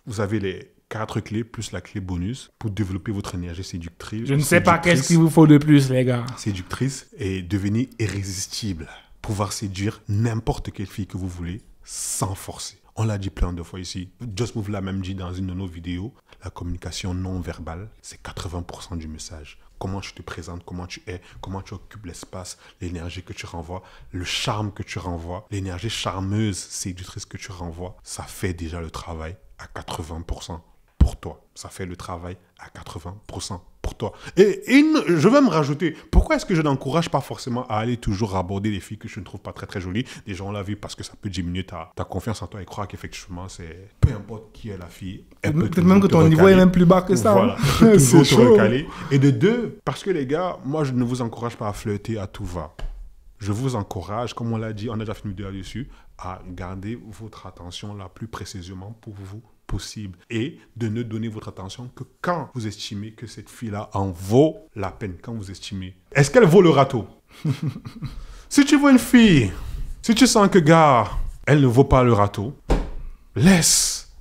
vous avez les 4 clés plus la clé bonus pour développer votre énergie séductrice. Je ne sais pas qu'est-ce qu'il vous faut de plus, les gars. Séductrice et devenir irrésistible. Pouvoir séduire n'importe quelle fille que vous voulez sans forcer. On l'a dit plein de fois ici. Just Move l'a même dit dans une de nos vidéos. La communication non verbale, c'est 80% du message. Comment tu te présentes, comment tu es, comment tu occupes l'espace, l'énergie que tu renvoies, le charme que tu renvoies, l'énergie charmeuse, séductrice que tu renvoies, ça fait déjà le travail à 80% pour toi. Ça fait le travail à 80% pour toi. Et je vais me rajouter, pourquoi est-ce que je n'encourage pas forcément à aller toujours aborder les filles que je ne trouve pas très très jolies? Déjà, on l'a vu parce que ça peut diminuer ta confiance en toi et croire qu'effectivement, c'est peu importe qui est la fille. Peut-être même que ton niveau est même plus bas que ça. Voilà, elle peut toujours te recaler. Et de deux, parce que les gars, moi je ne vous encourage pas à flirter à tout va. Je vous encourage, comme on l'a dit, on a déjà fait une vidéo là-dessus, à garder votre attention la plus précisément pour vous possible et de ne donner votre attention que quand vous estimez que cette fille-là en vaut la peine, quand vous estimez. Est-ce qu'elle vaut le râteau? Si tu vois une fille, si tu sens que, gars, elle ne vaut pas le râteau, laisse.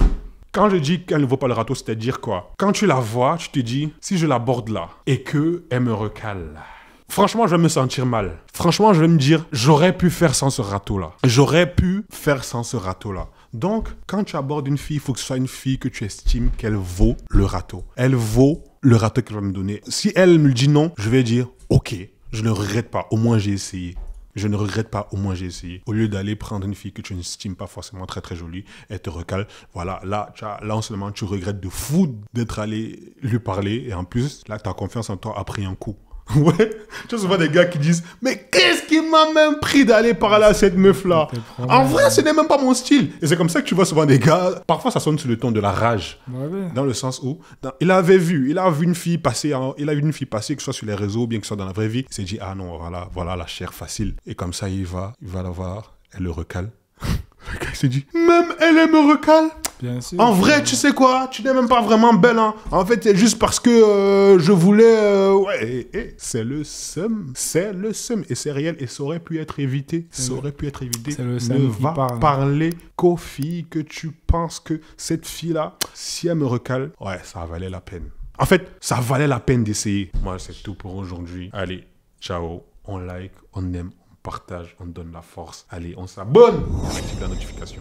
Quand je dis qu'elle ne vaut pas le râteau, c'est-à-dire quoi? Quand tu la vois, tu te dis, si je l'aborde là et qu'elle me recale, franchement, je vais me sentir mal. Franchement, je vais me dire, j'aurais pu faire sans ce râteau-là. J'aurais pu faire sans ce râteau-là. Donc, quand tu abordes une fille, il faut que ce soit une fille que tu estimes qu'elle vaut le râteau. Elle vaut le râteau qu'elle va me donner. Si elle me le dit non, je vais dire, ok, je ne regrette pas, au moins j'ai essayé. Je ne regrette pas, au moins j'ai essayé. Au lieu d'aller prendre une fille que tu n'estimes pas forcément très très jolie, elle te recale. Voilà, là en ce moment, tu regrettes de fou d'être allé lui parler. Et en plus, là, ta confiance en toi a pris un coup. Ouais, tu as souvent des gars qui disent « Mais qu'est-ce qui m'a même pris d'aller parler à cette meuf-là ?» En vrai, ce n'est même pas mon style. Et c'est comme ça que tu vois souvent des gars, parfois ça sonne sur le ton de la rage. Ouais. Dans le sens où, il a vu une fille passer, que ce soit sur les réseaux, bien que ce soit dans la vraie vie. Il s'est dit « Ah non, voilà la chair facile. » Et comme ça, il va la voir, elle le recale. Le gars, il s'est dit « Même elle me recale ?» Bien sûr. En vrai, tu sais quoi? Tu n'es même pas vraiment belle, hein. En fait, c'est juste parce que je voulais... ouais, c'est le seum. C'est le seum. Et c'est réel. Et ça aurait pu être évité. C'est le Ne seum qui va parle. parler qu'aux filles que tu penses que cette fille-là, si elle me recale, ouais, ça valait la peine. En fait, ça valait la peine d'essayer. Moi, c'est tout pour aujourd'hui. Allez, ciao. On like, on aime, on partage, on donne la force. Allez, on s'abonne. On active la notification.